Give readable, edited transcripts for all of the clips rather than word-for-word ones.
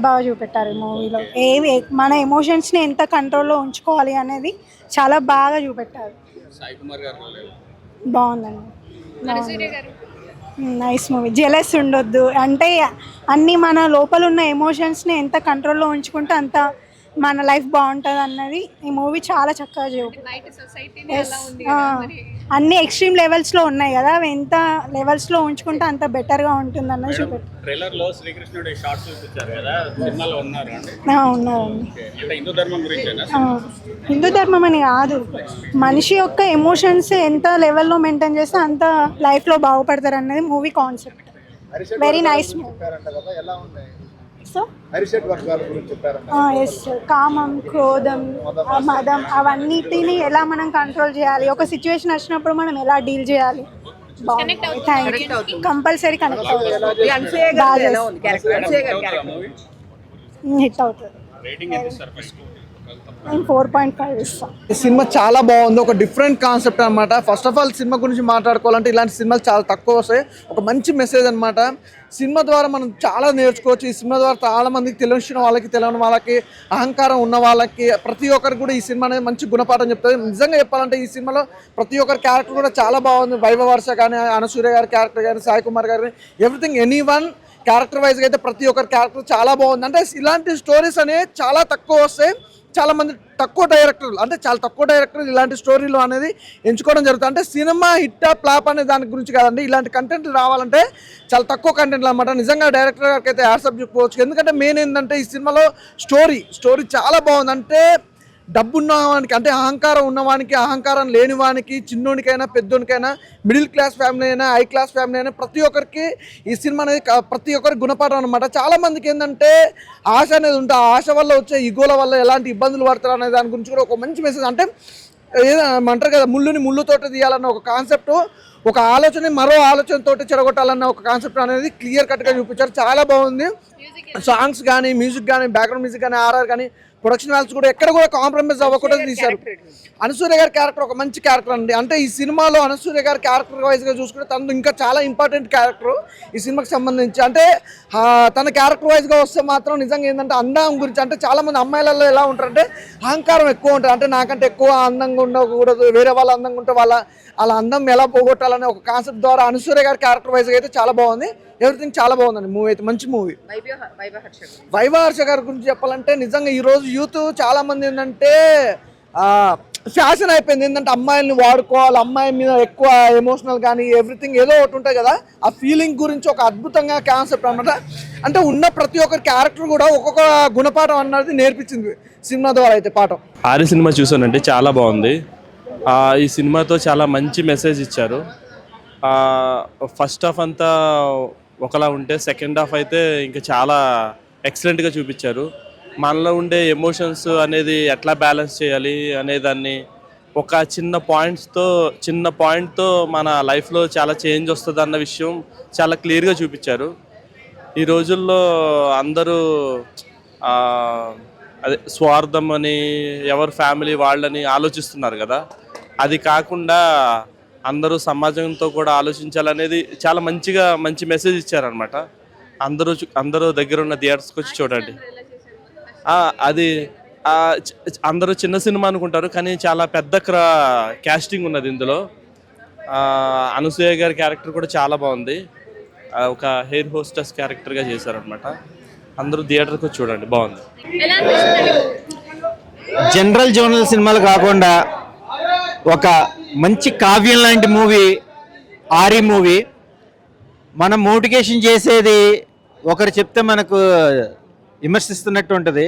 బాగా చూపెట్టారు ఈ మూవీలో. ఏవి మన ఎమోషన్స్ని ఎంత కంట్రోల్లో ఉంచుకోవాలి అనేది చాలా బాగా చూపెట్టారు. బాగుందండి, నైస్ మూవీ. జెలస్ ఉండొద్దు అంటే అన్నీ మన లోపల ఉన్న ఎమోషన్స్ని ఎంత కంట్రోల్లో ఉంచుకుంటే అంత మన లైఫ్ బాగుంటుంది అన్నది ఈ మూవీ చాలా చక్కగా అన్ని ఎక్స్ట్రీమ్ లెవెల్స్లో ఉన్నాయి కదా, అవి ఎంత లెవెల్స్లో ఉంచుకుంటే అంత బెటర్గా ఉంటుంది అన్నది చూపెట్టారు. ఉన్నారండి. హిందూ ధర్మం అని కాదు, మనిషి యొక్క ఎమోషన్స్ ఎంత లెవెల్లో మెయింటైన్ చేస్తే అంత లైఫ్లో బాగుపడతారు అన్నది movie concept. Very nice movie. Yes, కామం, క్రోధం, మదం అవన్నిటిని ఎలా మనం కంట్రోల్ చేయాలి, ఒక సిచ్యువేషన్ వచ్చినప్పుడు మనం ఎలా డీల్ చేయాలి, కంపల్సరీ కనెక్ట్ అవుతుంది, హిట్ అవుతుంది. 4.5 ఇస్తాం. ఈ సినిమా చాలా బాగుంది, ఒక డిఫరెంట్ కాన్సెప్ట్ అనమాట. ఫస్ట్ ఆఫ్ ఆల్ సినిమా గురించి మాట్లాడుకోవాలంటే ఇలాంటి సినిమాలు చాలా తక్కువ వస్తాయి. ఒక మంచి మెసేజ్ అనమాట. సినిమా ద్వారా మనం చాలా నేర్చుకోవచ్చు. ఈ సినిమా ద్వారా చాలా మందికి తెలిసిన వాళ్ళకి, తెలియని వాళ్ళకి, అహంకారం ఉన్న వాళ్ళకి, ప్రతి ఒక్కరికి కూడా ఈ సినిమా అనేది మంచి గుణపాఠం చెప్తుంది. నిజంగా చెప్పాలంటే ఈ సినిమాలో ప్రతి ఒక్కరి క్యారెక్టర్ కూడా చాలా బాగుంది. వైభవ వర్ష కానీ, అనసూయ గారి క్యారెక్టర్ కానీ, సాయి కుమార్ గారి, ఎవ్రీథింగ్ ఎనీవన్ క్యారెక్టర్ వైజ్గా అయితే ప్రతి ఒక్కరి క్యారెక్టర్ చాలా బాగుంది. అంటే ఇలాంటి స్టోరీస్ అనేవి చాలా తక్కువ వస్తాయి. చాలా మంది తక్కువ డైరెక్టర్లు ఇలాంటి స్టోరీలు అనేది ఎంచుకోవడం జరుగుతుంది. అంటే సినిమా హిట్ ఫ్లాప్ అనే దాని గురించి కాదండి, ఇలాంటి కంటెంట్ రావాలంటే చాలా తక్కువ కంటెంట్లు అనమాట. నిజంగా డైరెక్టర్ గారికి అయితే యాడ్సప్ చెప్పుకోవచ్చు. ఎందుకంటే మెయిన్ ఏంటంటే ఈ సినిమాలో స్టోరీ చాలా బాగుంది. అంటే డబ్బు ఉన్నవానికి, అంటే అహంకారం ఉన్నవానికి, అహంకారం లేనివానికి, చిన్నోనికైనా పెద్దోనికైనా, మిడిల్ క్లాస్ ఫ్యామిలీ అయినా, హై క్లాస్ ఫ్యామిలీ అయినా, ప్రతి ఒక్కరికి ఈ సినిమా అనేది ప్రతి ఒక్కరికి గుణపాఠం అనమాట. చాలామందికి ఏంటంటే ఆశ అనేది ఉంటే, ఆ ఆశ వల్ల వచ్చే ఈగోల వల్ల ఎలాంటి ఇబ్బందులు పడతారు అనే దాని గురించి కూడా ఒక మంచి మెసేజ్. అంటే ఏమంటారు కదా, ముళ్ళుని ముళ్ళుతోటి తీయాలన్న ఒక కాన్సెప్ట్, ఒక ఆలోచన మరో ఆలోచనతోటి చెడగొట్టాలన్న ఒక కాన్సెప్ట్ అనేది క్లియర్ కట్గా చూపించారు. చాలా బాగుంది. సాంగ్స్ కానీ, మ్యూజిక్ కానీ, బ్యాక్గ్రౌండ్ మ్యూజిక్ కానీ, ఆర్ఆర్ కానీ, ప్రొడక్షన్ వాల్స్ కూడా ఎక్కడ కూడా కాంప్రమైజ్ అవ్వకుండా తీశారు. అనసూయ గారి క్యారెక్టర్ ఒక మంచి క్యారెక్టర్ అండి. అంటే ఈ సినిమాలో అనసూయ గారి క్యారెక్టర్ వైజ్గా చూసుకుంటే తను ఇంకా చాలా ఇంపార్టెంట్ క్యారెక్టర్ ఈ సినిమాకి సంబంధించి. అంటే తన క్యారెక్టర్ వైజ్గా వస్తే మాత్రం నిజంగా ఏంటంటే అందం గురించి, అంటే చాలామంది అమ్మాయిలలో ఎలా ఉంటారంటే అహంకారం ఎక్కువ ఉంటుంది. అంటే నాకంటే ఎక్కువ అందంగా ఉండకూడదు, వేరే వాళ్ళ అందంగా ఉంటే వాళ్ళ అందం ఎలా పోగొట్టాలనే ఒక కాన్సెప్ట్ ద్వారా అనసూయ గారి క్యారెక్టర్ వైజ్గా అయితే చాలా బాగుంది. ఎవ్రీథింగ్ చాలా బాగుందండి. మూవీ అయితే మంచి మూవీ. వైభవ హర్ష గారి గురించి చెప్పాలంటే నిజంగా ఈరోజు యూత్ చాలా మంది ఏంటంటే ఫ్యాషన్ అయిపోయింది. ఏంటంటే అమ్మాయిల్ని వాడుకోవాలి, అమ్మాయి మీద ఎక్కువ ఎమోషనల్ కానీ ఎవ్రీథింగ్ ఏదో ఒకటి ఉంటుంది కదా, ఆ ఫీలింగ్ గురించి ఒక అద్భుతంగా కాన్సెప్ట్ అనమాట. అంటే ఉన్న ప్రతి ఒక్కరి క్యారెక్టర్ కూడా ఒక్కొక్క గుణపాఠం అన్నది నేర్పించింది సినిమా ద్వారా అయితే పాఠం. ఆరి సినిమా చూసానంటే చాలా బాగుంది. ఈ సినిమాతో చాలా మంచి మెసేజ్ ఇచ్చారు. ఫస్ట్ హాఫ్ అంతా ఒకలా ఉంటే సెకండ్ హాఫ్ అయితే ఇంకా చాలా ఎక్సలెంట్గా చూపించారు. మనలో ఉండే ఎమోషన్స్ అనేది ఎట్లా బ్యాలెన్స్ చేయాలి అనేదాన్ని ఒక చిన్న పాయింట్తో మన లైఫ్లో చాలా చేంజ్ వస్తుంది అన్న విషయం చాలా క్లియర్గా చూపించారు. ఈ రోజుల్లో అందరూ అదే స్వార్థం అని, ఎవరి ఫ్యామిలీ వాళ్ళని ఆలోచిస్తున్నారు కదా, అది కాకుండా అందరూ సమాజంతో కూడా ఆలోచించాలనేది చాలా మంచి మెసేజ్ ఇచ్చారనమాట. అందరూ దగ్గర ఉన్న థియేటర్స్కి వచ్చి చూడండి. అది అందరూ చిన్న సినిమా అనుకుంటారు కానీ చాలా పెద్ద క్యాస్టింగ్ ఉన్నది ఇందులో. అనసూయ గారి క్యారెక్టర్ కూడా చాలా బాగుంది. ఒక హెయిర్ హోస్టెస్ క్యారెక్టర్గా చేశారనమాట. అందరూ థియేటర్కి వచ్చి చూడండి, బాగుంది. జనరల్ సినిమాలు కాకుండా ఒక మంచి కావ్యం లాంటి మూవీ ఆరి మూవీ. మనం మోటివేషన్ చేసేది ఒకరు చెప్తే మనకు విమర్శిస్తున్నట్టు ఉంటుంది,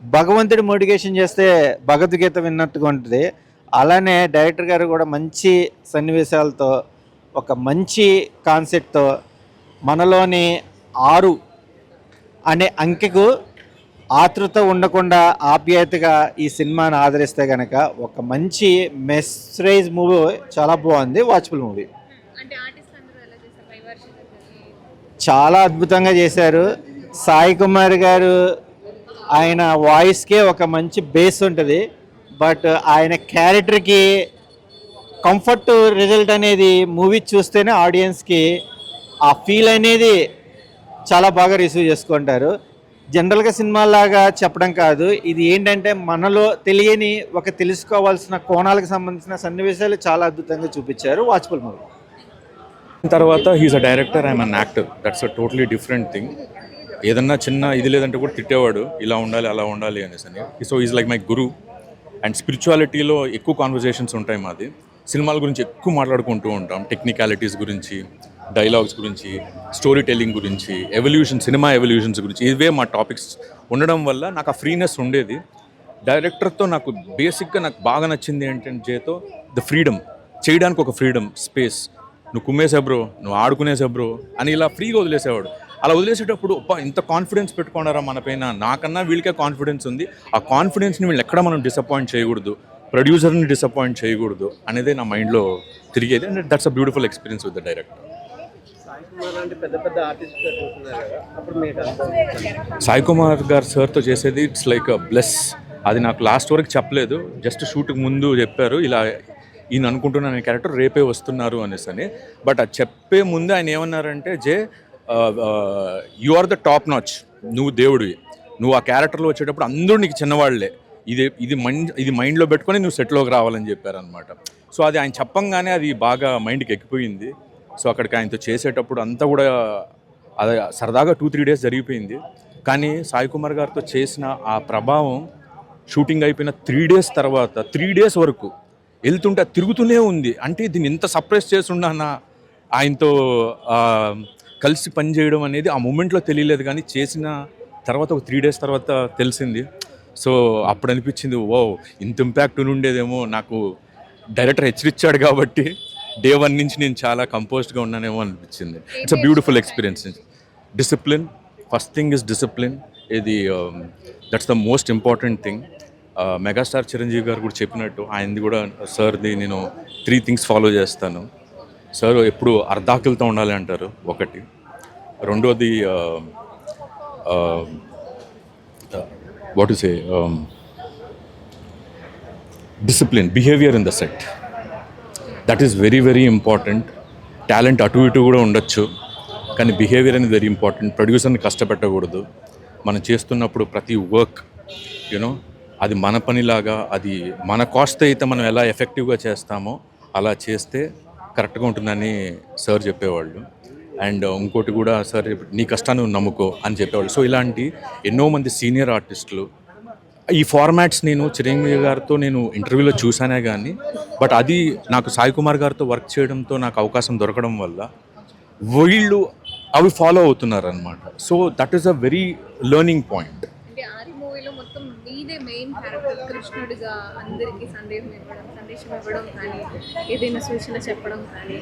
భగవంతుడి మోటివేషన్ చేస్తే భగవద్గీత విన్నట్టుగా ఉంటుంది. అలానే డైరెక్టర్ గారు కూడా మంచి సన్నివేశాలతో, ఒక మంచి కాన్సెప్ట్తో మనలోని 6 అనే అంకెకు ఆతృత ఉండకుండా ఆప్యాయతగా ఈ సినిమాని ఆదరిస్తే కనుక ఒక మంచి మెసేజ్ మూవీ, చాలా బాగుంది, వాచబుల్ మూవీ. చాలా అద్భుతంగా చేశారు. సాయి కుమార్ గారు ఆయన వాయిస్కే ఒక మంచి బేస్ ఉంటుంది, బట్ ఆయన క్యారెక్టర్కి కంఫర్ట్ రిజల్ట్ అనేది మూవీ చూస్తేనే ఆడియన్స్కి ఆ ఫీల్ అనేది చాలా బాగా రిసీవ్ చేసుకుంటారు. జనరల్గా సినిమాలాగా చెప్పడం కాదు, ఇది ఏంటంటే మనలో తెలియని ఒక తెలుసుకోవాల్సిన కోణాలకు సంబంధించిన సన్నివేశాలు చాలా అద్భుతంగా చూపించారు. Watchful movie. తర్వాత he's a director, I'm an actor. That's a totally different thing. ఏదన్నా చిన్న ఇది లేదంటే కూడా తిట్టేవాడు, ఇలా ఉండాలి అలా ఉండాలి అనేసి అని. So is like my guru. And స్పిరిచువాలిటీలో ఎక్కువ కాన్వర్జేషన్స్ ఉంటాయి మాది. సినిమాల గురించి ఎక్కువ మాట్లాడుకుంటూ ఉంటాం, టెక్నికాలిటీస్ గురించి, డైలాగ్స్ గురించి, స్టోరీ టెల్లింగ్ గురించి, ఎవల్యూషన్, సినిమా ఎవల్యూషన్స్ గురించి, ఇవే మా టాపిక్స్ ఉండడం వల్ల నాకు ఆ ఫ్రీనెస్ ఉండేది. డైరెక్టర్తో నాకు బేసిక్గా నాకు బాగా నచ్చింది ఏంటంటే జేతో ద ఫ్రీడమ్, చేయడానికి ఒక ఫ్రీడమ్, స్పేస్. నువ్వు కుమ్మేసా బ్రో, నువ్వు ఆడుకునేసా బ్రో అని ఇలా ఫ్రీగా వదిలేసేవాడు. అలా వదిలేసేటప్పుడు ఇంత కాన్ఫిడెన్స్ పెట్టుకున్నారా మన పైన, నాకన్నా వీళ్ళకే కాన్ఫిడెన్స్ ఉంది, ఆ కాన్ఫిడెన్స్ని వీళ్ళు ఎక్కడ మనం డిసప్పాయింట్ చేయకూడదు, ప్రొడ్యూసర్ని డిసప్పాయింట్ చేయకూడదు అనేదే నా మైండ్లో తిరిగేది. And that's a beautiful experience with the director. Sai Kumar గారు సార్తో చేసేది ఇట్స్ లైక్ అ బ్లెస్. అది నాకు లాస్ట్ వరకు చెప్పలేదు, జస్ట్ షూట్కి ముందు చెప్పారు, ఇలా ఈయన అనుకుంటున్నాను నేను క్యారెక్టర్ రేపే వస్తున్నారు అనేసి అని. బట్ అది చెప్పే ముందు ఆయన ఏమన్నారంటే, జే you are the top notch, నువ్వు దేవుడివి, నువ్వు ఆ క్యారెక్టర్లో వచ్చేటప్పుడు అందరూ నీకు చిన్నవాళ్లే, ఇది మైండ్లో పెట్టుకొని నువ్వు సెట్లోకి రావాలని చెప్పారనమాట. సో అది ఆయన చెప్పంగానే అది బాగా మైండ్కి ఎక్కిపోయింది. సో అక్కడికి ఆయనతో చేసేటప్పుడు అంతా కూడా అది సరదాగా 2-3 డేస్ జరిగిపోయింది. కానీ సాయి కుమార్ గారితో చేసిన ఆ ప్రభావం షూటింగ్ అయిపోయిన 3 డేస్ తర్వాత 3 డేస్ వరకు వెళ్తుంటే తిరుగుతూనే ఉంది. అంటే దీన్ని ఇంత సర్ప్రైజ్ చేస్తున్నానా, ఆయనతో కలిసి పనిచేయడం అనేది ఆ మూమెంట్లో తెలియలేదు, కానీ చేసిన తర్వాత ఒక 3 డేస్ తర్వాత తెలిసింది. సో అప్పుడు అనిపించింది, ఓ ఇంత ఇంపాక్ట్ ఉండేదేమో, నాకు డైరెక్టర్ హెచ్చరించాడు కాబట్టి డే 1 నుంచి నేను చాలా కంపోజ్డ్గా ఉన్నానేమో అనిపించింది. It's a beautiful experience. Discipline, first thing is discipline. ఇది that's the most important thing. Megastar Chiranjeevi గారు కూడా చెప్పినట్టు ఆయనది కూడా, సార్ది నేను 3 థింగ్స్ ఫాలో చేస్తాను. సార్ ఎప్పుడు అర్ధాకులతో ఉండాలి అంటారు, ఒకటి. రెండోది what to say, discipline, behaviour in the set. That is very very important. Talent అటు ఇటు కూడా ఉండొచ్చు, కానీ బిహేవియర్ అనేది వెరీ ఇంపార్టెంట్. ప్రొడ్యూసర్ని కష్టపెట్టకూడదు. మనం చేస్తున్నప్పుడు ప్రతి వర్క్ యూనో అది మన పనిలాగా, అది మన కాస్ట్ అయితే మనం ఎలా ఎఫెక్టివ్గా చేస్తామో అలా చేస్తే కరెక్ట్గా ఉంటుందని సార్ చెప్పేవాళ్ళు. అండ్ ఇంకోటి కూడా, సార్ నీ కష్టాన్ని నమ్ముకో అని చెప్పేవాళ్ళు. సో ఇలాంటి ఎన్నో మంది సీనియర్ ఆర్టిస్టులు ఈ ఫార్మాట్స్ నేను చిరంజీవి గారితో నేను ఇంటర్వ్యూలో చూసానే కానీ, బట్ అది నాకు సాయి కుమార్ గారితో వర్క్ చేయడంతో నాకు అవకాశం దొరకడం వల్ల వీళ్ళు అవి ఫాలో అవుతున్నారు అనమాట. So that is a very learning point. అంటే ఆరి మూవీలో మొత్తం మీదే మెయిన్ క్యారెక్టర్, కృష్ణుడిగా అందరికీ సందేశం ఇవ్వడం కానీ, ఏదైనా సూచన చెప్పడం కానీ,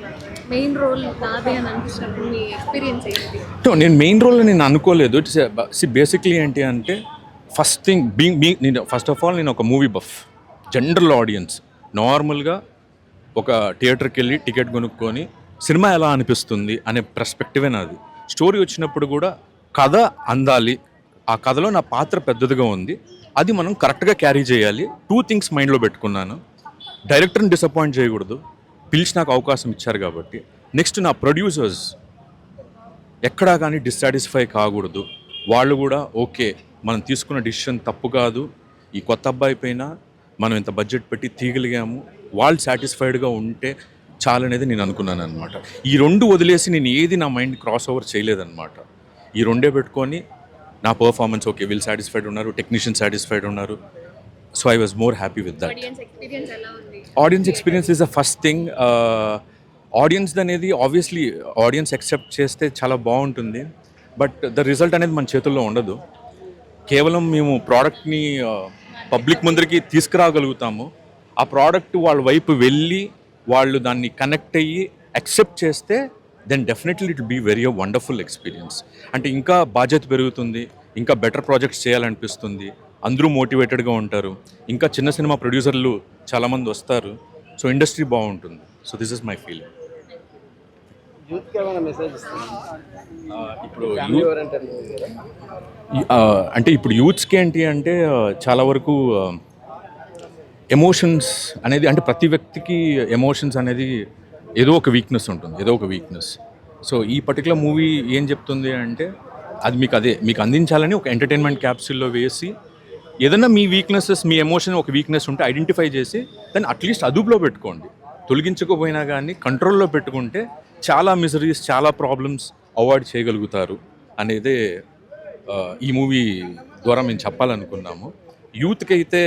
మెయిన్ రోల్ నాదే అని అనిపించినప్పుడు మీ ఎక్స్పీరియన్స్ ఏంటి? నేను మెయిన్ రోల్ నేను అనుకోలేదు. బేసిక్లీ ఏంటి అంటే, ఫస్ట్ థింగ్ నేను ఫస్ట్ ఆఫ్ ఆల్ నేను ఒక మూవీ బఫ్, జనరల్ ఆడియన్స్. నార్మల్గా ఒక థియేటర్కి వెళ్ళి టికెట్ కొనుక్కొని సినిమా ఎలా అనిపిస్తుంది అనే పర్స్పెక్టివే నాది. స్టోరీ వచ్చినప్పుడు కూడా కథ అందాలి, ఆ కథలో నా పాత్ర పెద్దదిగా ఉంది, అది మనం కరెక్ట్గా క్యారీ చేయాలి. 2 థింగ్స్ మైండ్లో పెట్టుకున్నాను. డైరెక్టర్ని డిసప్పాయింట్ చేయకూడదు, పిలిచి నాకు అవకాశం ఇచ్చారు కాబట్టి. నెక్స్ట్ నా ప్రొడ్యూసర్స్ ఎక్కడా కానీ డిస్సాటిస్ఫై కాకూడదు. వాళ్ళు కూడా ఓకే, మనం తీసుకున్న డిసిషన్ తప్పు కాదు, ఈ కొత్త అబ్బాయి పైన మనం ఇంత బడ్జెట్ పెట్టి తీయగలిగాము, వాళ్ళు సాటిస్ఫైడ్గా ఉంటే చాలనేది నేను అనుకున్నాను అనమాట. ఈ 2 వదిలేసి నేను ఏది నా మైండ్ క్రాస్ ఓవర్ చేయలేదన్నమాట. ఈ 2 పెట్టుకొని నా పర్ఫార్మెన్స్ ఓకే, వీళ్ళు సాటిస్ఫైడ్ ఉన్నారు, టెక్నీషియన్ సాటిస్ఫైడ్ ఉన్నారు. So I was more happy with that. Audience experience is the first thing. Audience అనేది ఆబ్వియస్లీ ఆడియన్స్ యాక్సెప్ట్ చేస్తే చాలా బాగుంటుంది, బట్ ద రిజల్ట్ అనేది మన చేతుల్లో ఉండదు. కేవలం మేము ప్రోడక్ట్ని పబ్లిక్ ముందరికి తీసుకురాగలుగుతాము. ఆ ప్రోడక్ట్ వాళ్ళ వైపు వెళ్ళి వాళ్ళు దాన్ని కనెక్ట్ అయ్యి యాక్సెప్ట్ చేస్తే then definitely it will be very wonderful experience. అంటే ఇంకా బాధ్యత పెరుగుతుంది, ఇంకా బెటర్ ప్రాజెక్ట్స్ చేయాలనిపిస్తుంది, అందరూ మోటివేటెడ్గా ఉంటారు, ఇంకా చిన్న సినిమా ప్రొడ్యూసర్లు చాలామంది వస్తారు. సో ఇండస్ట్రీ బాగుంటుంది. So this is my feeling. ఇప్పుడు అంటే ఇప్పుడు యూత్స్కి ఏంటి అంటే చాలా వరకు ఎమోషన్స్ అనేది, అంటే ప్రతి వ్యక్తికి ఎమోషన్స్ అనేది ఏదో ఒక వీక్నెస్ ఉంటుంది, ఏదో ఒక వీక్నెస్. సో ఈ పర్టికులర్ మూవీ ఏం చెప్తుంది అంటే, అది మీకు అందించాలని ఒక ఎంటర్టైన్మెంట్ క్యాప్సిల్లో వేసి ఏదైనా మీ వీక్నెసెస్, మీ ఎమోషన్ ఒక వీక్నెస్ ఉంటే ఐడెంటిఫై చేసి దాన్ని అట్లీస్ట్ అదుపులో పెట్టుకోండి. తొలగించకపోయినా కానీ కంట్రోల్లో పెట్టుకుంటే చాలా మిజరీస్, చాలా ప్రాబ్లమ్స్ అవాయిడ్ చేయగలుగుతారు అనేదే ఈ మూవీ ద్వారా మేము చెప్పాలనుకున్నాము. యూత్కి అయితే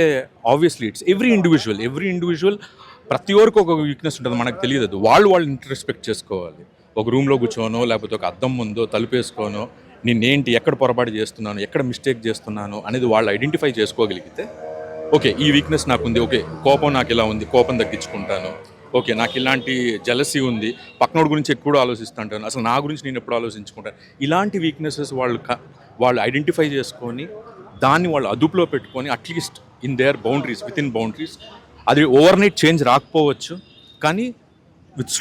ఆబ్వియస్లీ ఇట్స్ ఎవ్రీ ఇండివిజువల్ ప్రతి ఒక్కరికి ఒక వీక్నెస్ ఉంటుంది, మనకు తెలియదు. వాళ్ళు ఇంట్రెస్పెక్ట్ చేసుకోవాలి. ఒక రూమ్లో కూర్చోనో లేకపోతే ఒక అద్దం ముందో తలుపేసుకోనో నేనేంటి, ఎక్కడ పొరపాటు చేస్తున్నాను, ఎక్కడ మిస్టేక్ చేస్తున్నాను అనేది వాళ్ళు ఐడెంటిఫై చేసుకోగలిగితే ఓకే ఈ వీక్నెస్ నాకుంది, ఓకే కోపం నాకు ఇలా ఉంది, కోపం తగ్గించుకుంటాను, ఓకే నాకు ఇలాంటి జెలసీ ఉంది, పక్కనోడి గురించి ఎక్కువ ఆలోచిస్తుంటాను, అసలు నా గురించి నేను ఎప్పుడు ఆలోచించుకుంటాను. ఇలాంటి వీక్నెసెస్ వాళ్ళు ఐడెంటిఫై చేసుకొని దాన్ని వాళ్ళు అదుపులో పెట్టుకొని at least in there boundaries, with in boundaries. అది ఓవర్ నైట్ చేంజ్ రాకపోవచ్చు, కానీ విత్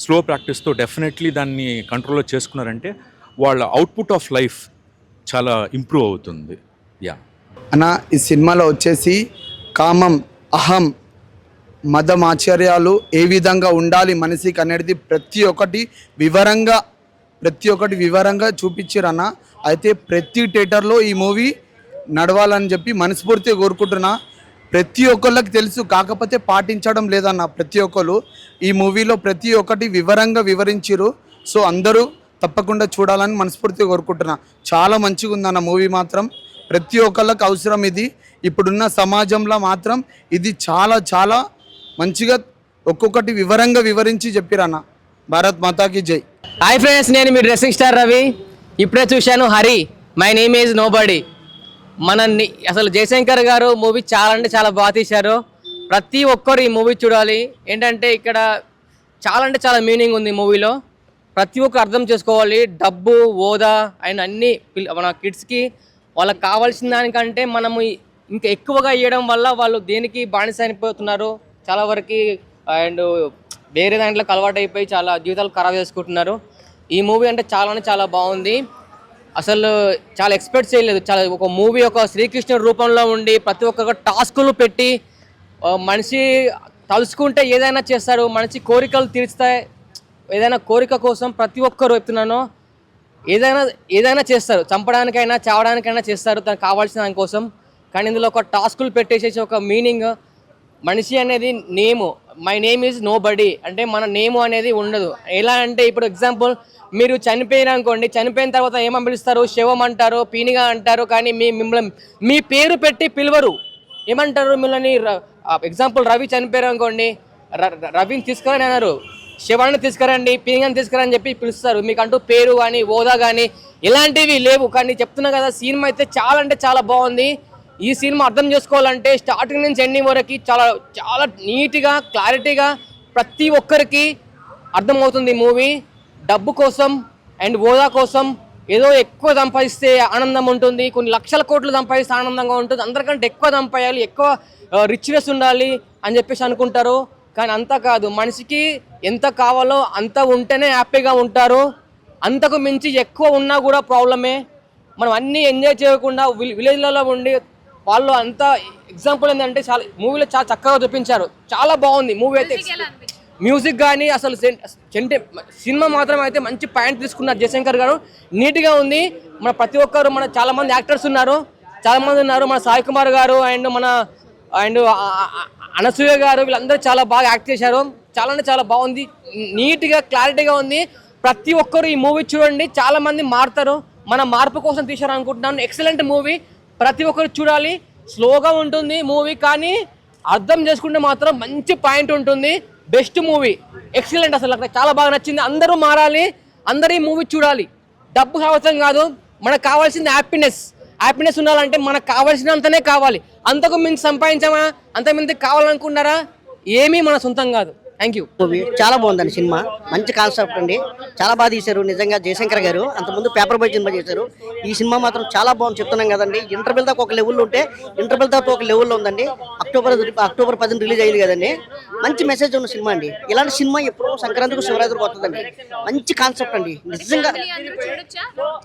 స్లో ప్రాక్టీస్తో డెఫినెట్లీ దాన్ని కంట్రోల్లో చేసుకున్నారంటే వాళ్ళ అవుట్పుట్ ఆఫ్ లైఫ్ చాలా ఇంప్రూవ్ అవుతుంది. అన్న ఈ సినిమాలో వచ్చేసి కామం, అహం, మదం, ఆశ్చర్యాలు ఏ విధంగా ఉండాలి మనిషికి అనేది ప్రతి ఒక్కటి వివరంగా చూపించారన్న. అయితే ప్రతి థియేటర్లో ఈ మూవీ నడవాలని చెప్పి మనస్ఫూర్తిగా కోరుకుంటున్నా. ప్రతి ఒక్కళ్ళకి తెలుసు, కాకపోతే పాటించడం లేదన్న. ప్రతి ఒక్కరు ఈ మూవీలో ప్రతి ఒక్కటి వివరంగా వివరించారు. సో అందరూ తప్పకుండా చూడాలని మనస్ఫూర్తిగా కోరుకుంటున్నా. చాలా మంచిగా ఉందన్న మూవీ మాత్రం. ప్రతి ఒక్కళ్ళకి అవసరం ఇది. ఇప్పుడున్న సమాజంలో మాత్రం ఇది చాలా చాలా మంచిగా ఒక్కొక్కటి వివరంగా వివరించి చెప్పిరన్న. భారత్ మాతాకి జై. హాయ్ ఫ్రెండ్స్, నేను మీ డ్రెస్సింగ్ స్టార్ రవి. ఇప్పుడే చూశాను Hari, my name is nobody. అసలు జయశంకర్ గారు మూవీ చాలా అంటే చాలా బాగా తీశారు. ప్రతి ఒక్కరు ఈ మూవీ చూడాలి. ఏంటంటే ఇక్కడ చాలా అంటే చాలా మీనింగ్ ఉంది మూవీలో. ప్రతి ఒక్కరు అర్థం చేసుకోవాలి. డబ్బు, హోదా అండ్ అన్నీ మన కిడ్స్కి వాళ్ళకి కావాల్సిన దానికంటే మనము ఇంకా ఎక్కువగా ఇవ్వడం వల్ల వాళ్ళు దేనికి బానిస అయిపోతున్నారు చాలా వరకు. అండ్ వేరే దాంట్లోకి అలవాటు అయిపోయి చాలా జీవితాలు ఖరాబ్ చేసుకుంటున్నారు. ఈ మూవీ అంటే చాలా బాగుంది. అసలు చాలా ఎక్స్పెక్ట్ చేయలేదు. ఒక మూవీ ఒక శ్రీకృష్ణుడి రూపంలో ఉండి ప్రతి ఒక్క టాస్కులు పెట్టి మనిషి తలుచుకుంటే ఏదైనా చేస్తారు. మనిషి కోరికలు తీర్చుతాయి. ఏదైనా కోరిక కోసం ప్రతి ఒక్కరు చెప్తున్నాను ఏదైనా చేస్తారు. చంపడానికైనా చావడానికైనా చేస్తారు తనకు కావాల్సిన దానికోసం. కానీ ఇందులో ఒక టాస్కులు పెట్టేసేసి ఒక మీనింగ్, మనిషి అనేది name, my name is nobody అంటే మన నేము అనేది ఉండదు. ఎలా అంటే ఇప్పుడు ఎగ్జాంపుల్ మీరు చనిపోయిన అనుకోండి, చనిపోయిన తర్వాత ఏమని పిలుస్తారు? శవం అంటారు, పీనిగా అంటారు. కానీ మిమ్మల్ని మీ పేరు పెట్టి పిలవరు. ఏమంటారు మిమ్మల్ని? ఎగ్జాంపుల్ రవి చనిపోయారు అనుకోండి, రవిని తీసుకురని అన్నారు, శవాన్ని తీసుకురండి, పీనిగాని తీసుకురని చెప్పి పిలుస్తారు. మీకంటూ పేరు కానీ హోదా కానీ ఇలాంటివి లేవు. కానీ చెప్తున్నా కదా, సినిమా అయితే చాలా అంటే చాలా బాగుంది. ఈ సినిమా అర్థం చేసుకోవాలంటే స్టార్టింగ్ నుంచి ఎండింగ్ వరకు చాలా నీట్గా క్లారిటీగా ప్రతి ఒక్కరికి అర్థమవుతుంది. మూవీ డబ్బు కోసం అండ్ హోదా కోసం ఏదో ఎక్కువ సంపాదిస్తే ఆనందం ఉంటుంది, కొన్ని లక్షల కోట్లు సంపాదిస్తే ఆనందంగా ఉంటుంది, అందరికంటే ఎక్కువ సంపాదాలి, ఎక్కువ రిచ్నెస్ ఉండాలి అని చెప్పేసి అనుకుంటారు. కానీ అంతా కాదు, మనిషికి ఎంత కావాలో అంత ఉంటేనే హ్యాపీగా ఉంటారు. అంతకు మించి ఎక్కువ ఉన్నా కూడా ప్రాబ్లమే. మనం అన్నీ ఎంజాయ్ చేయకుండా విలేజ్లలో ఉండి వాళ్ళు అంతా ఎగ్జాంపుల్ ఏంటంటే చాలా మూవీలో చాలా చక్కగా చూపించారు. చాలా బాగుంది మూవీ అయితే. మ్యూజిక్ కానీ అసలు సినిమా మాత్రం అయితే మంచి పాయింట్ తీసుకున్నారు జయశంకర్ గారు. నీట్గా ఉంది. మన ప్రతి ఒక్కరు చాలా మంది యాక్టర్స్ ఉన్నారు, మన సాయి కుమార్ గారు అండ్ అనసూయ గారు, వీళ్ళందరూ చాలా బాగా యాక్ట్ చేశారు. చాలా అంటే చాలా బాగుంది, నీట్గా క్లారిటీగా ఉంది. ప్రతి ఒక్కరు ఈ మూవీ చూడండి, చాలా మంది మారుతారు. మన మార్పు కోసం తీశారు అనుకుంటున్నాను. ఎక్సలెంట్ మూవీ, ప్రతి ఒక్కరు చూడాలి. స్లోగా ఉంటుంది మూవీ, కానీ అర్థం చేసుకుంటే మాత్రం మంచి పాయింట్ ఉంటుంది. Best movie, excellent. అసలు నాకు చాలా బాగా నచ్చింది. అందరూ మారాలి, అందరూ ఈ మూవీ చూడాలి. డబ్బు అవసరం కాదు, మనకు కావాల్సింది హ్యాపీనెస్ ఉండాలంటే మనకు కావాల్సినంతనే కావాలి. అంతకు మించి సంపాదించామా, అంతకుమించి కావాలనుకున్నారా, ఏమీ మన సొంతం కాదు. Thank you. మూవీ చాలా బాగుందండి. సినిమా మంచి కాన్సెప్ట్ అండి, చాలా బాగా తీశారు నిజంగా జయశంకర్ గారు. అంతకుముందు పేపర్ బాయ్ సినిమా చేశారు. ఈ సినిమా మాత్రం చాలా బాగుంది చెప్తున్నాం కదండి. ఇంటర్వెల్ దాకా ఒక లెవెల్లో ఉంటే ఇంటర్వెల్ దాకా ఒక లెవెల్లో ఉందండి. అక్టోబర్ 10 రిలీజ్ అయింది కదండి. మంచి మెసేజ్ ఉన్న సినిమా అండి. ఇలాంటి సినిమా ఎప్పుడో సంక్రాంతికి శివరాత్రికి వస్తుందండి. మంచి కాన్సెప్ట్ అండి నిజంగా.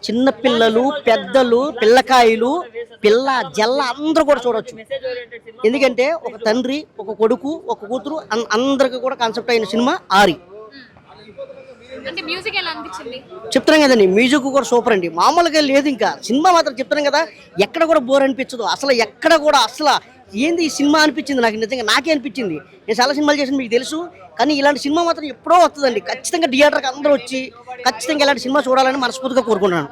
చిన్న పిల్లలు, పెద్దలు, పిల్లకాయలు, పిల్ల జల్ల అందరూ కూడా చూడొచ్చు. ఎందుకంటే ఒక తండ్రి, ఒక కొడుకు, ఒక కూతురు అందరికి కూడా కాన్సెప్ట్ అయిన సినిమా ఆరి. అంటే మ్యూజిక్ ఎలా అనిపించింది? చెప్తున్నాం కదండి, మ్యూజిక్ కూడా సూపర్ అండి, మామూలుగా లేదు. ఇంకా సినిమా మాత్రం చెప్తున్నాం కదా, ఎక్కడ కూడా బోర్ అనిపించదు అసలు, ఎక్కడ కూడా అసలు ఏంది ఈ సినిమా అనిపించింది నాకు, నిజంగా నాకే అనిపించింది. నేను చాలా సినిమాలు చేసిన మీకు తెలుసు, కానీ ఇలాంటి సినిమా మాత్రం ఎప్పుడో వస్తుందండి. ఖచ్చితంగా థియేటర్కి అందరూ వచ్చి ఖచ్చితంగా ఇలాంటి సినిమా చూడాలని మనస్ఫూర్తిగా కోరుకుంటున్నాను.